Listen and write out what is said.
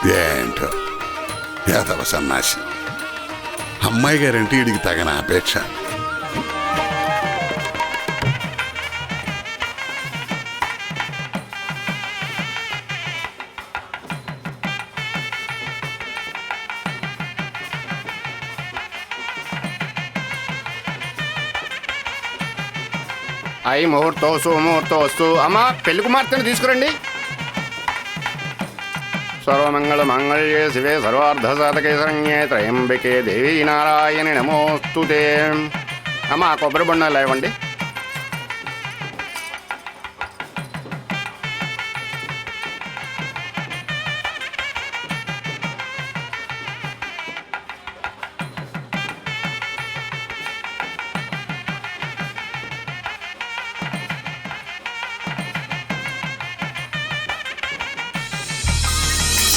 ఏంటో యాదవ సన్నాసి. అమ్మాయి గారంటే వీడికి తగిన అపేక్ష. అయి ముహూర్తోసు ముహూర్తోస్తు. అమ్మా పెళ్లి కుమార్తెను తీసుకురండి. సర్వమంగళ మంగళ్యే శివే సర్వార్ధ సాధకే శరణ్యే త్రయంబకే దేవీ నారాయణి నమోస్తుతే. అమ్మా కొబ్బరి బొండాలు ఇవ్వండి.